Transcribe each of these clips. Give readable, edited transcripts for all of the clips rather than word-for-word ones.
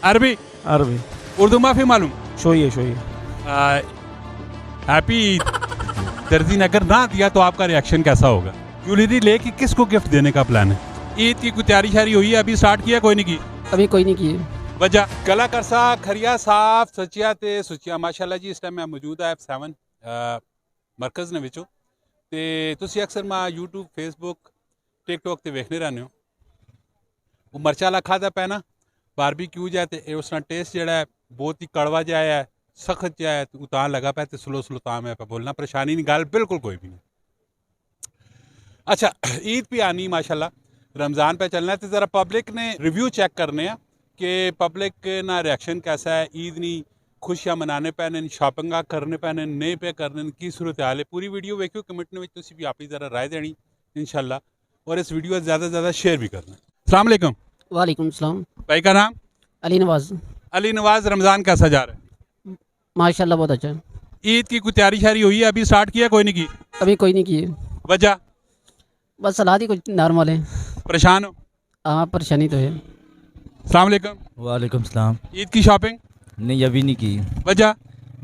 अरबी अरबी। उर्दू माफी मालूम। शोइए शोइए। हैप्पी दर्जी ने अगर ना दिया तो आपका रिएक्शन कैसा होगा? ज्वेलरी लेके किसको गिफ्ट देने का प्लान है? ईद की कोई तैयारी शारी हुई है? अभी स्टार्ट किया कोई नहीं की? अभी कोई नहीं किए। वजह गला करसा खरिया साफ सचिया ते सुचिया माशाल्लाह जी। इस टाइम मैं मौजूद है F7 मरकज़ ने विचों ते तुसी अक्सर मैं यूट्यूब फेसबुक टिकटॉक ते वेखने रहने हो। वो मरचा वाला खादा पैना बारबीक्यू जाए तो उसका टेस्ट जड़ा है बहुत ही कड़वा जाया है, सख्त जाया है, उतां लगा पाया तो स्लो स्लो तां मैं बोलना परेशानी नहीं, गल बिल्कुल कोई भी नहीं। अच्छा ईद पे आनी माशाल्लाह, रमज़ान पे चलना है तो ज़रा पब्लिक ने रिव्यू चेक करने हैं कि पब्लिक ना रिएक्शन कैसा है। ईद नहीं खुशियां मनाने पैने, शॉपिंग करने पैने, नहीं पे करने की सूरत हाल है। पूरी वीडियो वेखियो, कमेंट में तुसी भी अपनी ज़रा राय देनी इंशाल्लाह, और इस वीडियो ज़्यादा से ज़्यादा शेयर भी करना। अस्सलाम वालेकुम। वालेकुम सलाम। भाई का नाम? अली नवाज। अली नवाज। रमज़ान कैसा जा रहा है? माशाल्लाह बहुत अच्छा है। ईद की कोई तैयारी शारी हुई है? अभी स्टार्ट किया कोई नहीं की? अभी कोई नहीं किए। वजह बस सलाह ही कुछ नॉर्मल है। परेशान हो? हाँ परेशानी तो है। अस्सलाम वालेकुम। वालेकुम सलाम। ईद की शॉपिंग? नहीं अभी नहीं की, वजह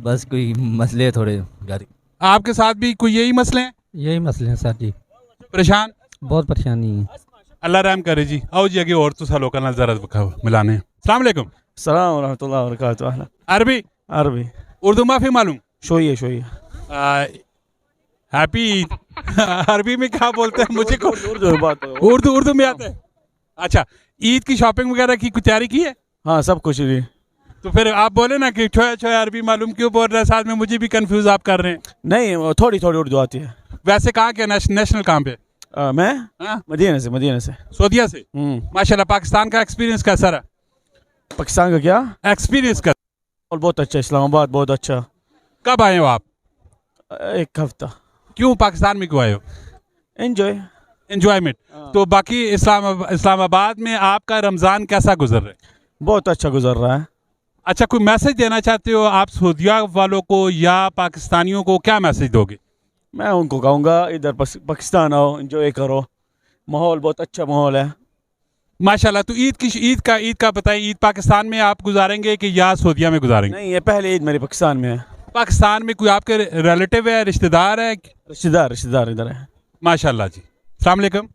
बस कोई मसले है थोड़े घर। आपके साथ भी कोई यही मसले हैं? यही मसले हैं सर जी, परेशान? बहुत परेशानी है। अल्लाह रहम करे जी। आओ जी आगे और तो सालों का नजर मिलाने। अस्सलाम वालेकुम। सलाम व रहमतुल्लाहि व बरकातुहू। अरबी अरबी। उर्दू माफी मालूम। शोइए शोइए। हैप्पी अरबी में क्या बोलते हैं मुझे को? उर्दू में आता है। अच्छा ईद की शॉपिंग वगैरह की कुछ तैयारी की है? हाँ सब कुछ जी। तो फिर आप बोले ना कि छोया छोया अरबी मालूम क्यों बोल रहे हैं, साथ में मुझे भी कंफ्यूज आप कर रहे हैं। नहीं थोड़ी थोड़ी उर्दू आती है। वैसे कहाँ के नेशनल कहाँ पे? मैं हाँ? मदीना से। सऊदीया से। माशाल्लाह। पाकिस्तान का एक्सपीरियंस कैसा रहा? पाकिस्तान का क्या एक्सपीरियंस का? और बहुत अच्छा, इस्लामाबाद बहुत अच्छा। कब आए हो आप? एक हफ्ता। क्यों पाकिस्तान में क्यों आए हो? एंजॉय। एंजॉयमेंट। तो बाकी इस्लामाबाद में आपका रमज़ान कैसा गुजर रहा है? बहुत अच्छा गुजर रहा है। अच्छा कोई मैसेज देना चाहते हो आप सऊदीया वालों को या पाकिस्तानियों को? क्या मैसेज दोगे? मैं उनको कहूँगा इधर पाकिस्तान आओ, एंजॉय करो, माहौल बहुत अच्छा माहौल है माशाल्लाह। तो ईद का बताएं, ईद पाकिस्तान में आप गुजारेंगे कि या सऊदीया में गुजारेंगे? नहीं, ये पहले ईद मेरी पाकिस्तान में है। पाकिस्तान में कोई आपके रिलेटिव है, रिश्तेदार है? रिश्तेदार इधर है। माशाल्लाह जी। अस्सलाम वालेकुम।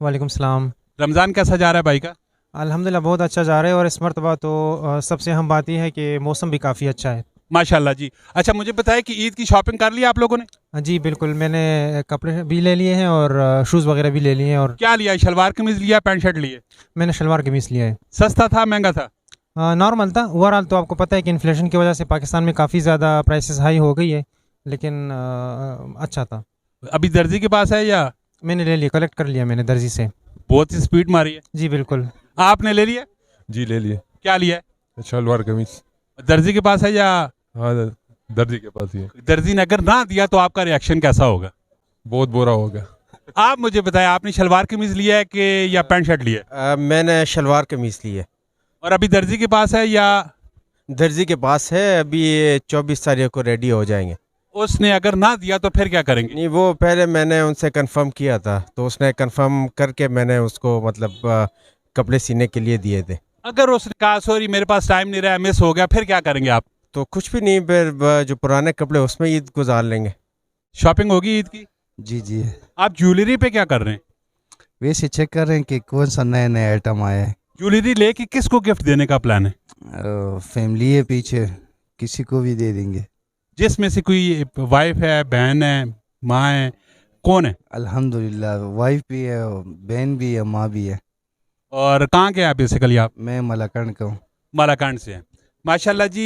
वालेकुम सलाम। रमज़ान कैसा जा रहा है भाई का? अल्हम्दुलिल्लाह बहुत अच्छा जा रहा है, और इस मरतबा तो सबसे अहम बात यह है कि मौसम भी काफ़ी अच्छा है। माशाल्लाह जी। अच्छा मुझे बताएं कि ईद की शॉपिंग कर ली आप लोगों ने? जी बिल्कुल, मैंने कपड़े भी ले लिए हैं और शूज़ वगैरह भी ले लिए हैं। और क्या लिया? शलवार कमीज़ लिया, पैंट शर्ट लिए? मैंने शलवार कमीज़ लिया है। सस्ता था महंगा था? नॉर्मल था। ओवरऑल तो आपको पता है कि इन्फ्लेशन की वजह से पाकिस्तान में काफ़ी ज़्यादा प्राइसेस हाई हो गई है, लेकिन अच्छा था। अभी दर्जी के पास है या? मैंने ले लिया, कलेक्ट कर लिया मैंने दर्जी से। बहुत ही स्पीड मारी है। जी बिल्कुल। आपने ले लिया? जी ले लिए। क्या लिया है? शलवार कमीज। दर्जी के पास है या? हाँ दर्जी के पास ही है। दर्जी ने अगर ना दिया तो आपका रिएक्शन कैसा होगा? बहुत बुरा होगा। आप मुझे बताएं, आपने शलवार कमीज लिया है कि या पैंट शर्ट लिया है? मैंने शलवार कमीज ली है। और अभी दर्जी के पास है या? दर्जी के पास है। अभी ये 24 तारीख को रेडी हो जाएंगे। उसने अगर ना दिया तो फिर क्या करेंगे? नहीं, वो पहले मैंने उनसे कंफर्म किया था, तो उसने कंफर्म करके मैंने उसको मतलब कपड़े सीने के लिए दिए थे। अगर उसने कहा सॉरी मेरे पास टाइम नहीं रहा, मिस हो गया, फिर क्या करेंगे आप? तो कुछ भी नहीं, फिर जो पुराने कपड़े उसमें ईद गुजार लेंगे। शॉपिंग होगी ईद की? जी जी। आप ज्वेलरी पे क्या कर रहे हैं? वैसे चेक कर रहे हैं कि कौन सा नया नया आइटम आया है। ज्वेलरी लेके किसको गिफ्ट देने का प्लान है? फैमिली है पीछे, किसी को भी दे देंगे। जिसमें से कोई वाइफ है, बहन है, माँ है, कौन है? अल्हम्दुलिल्लाह वाइफ भी है, बहन भी है, माँ भी है। और कहाँ के हैं बेसिकली आप? मैं मलाकंड का हूँ। मालाकांड से हैं। माशाल्लाह जी।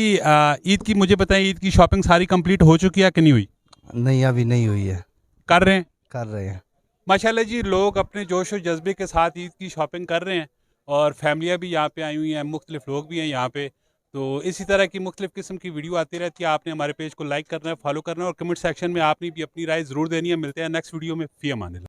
ईद की मुझे बताएं, ईद की शॉपिंग सारी कंप्लीट हो चुकी है कि नहीं हुई? नहीं अभी नहीं हुई है। कर रहे हैं? कर रहे हैं। माशाल्लाह जी। लोग अपने जोश और जज्बे के साथ ईद की शॉपिंग कर रहे हैं, और फैमिलियाँ भी यहाँ पे आई हुई हैं, मुख्तलिफ लोग भी हैं यहाँ पे। तो इसी तरह की मुख्तलिफ किस्म की वीडियो आती रहती है। आपने हमारे पेज को लाइक करना है, फॉलो करना है, और कमेंट सेक्शन में आपने भी अपनी राय ज़रूर देनी है। मिलते हैं नेक्स्ट वीडियो में। फ़ी अमान अल्लाह।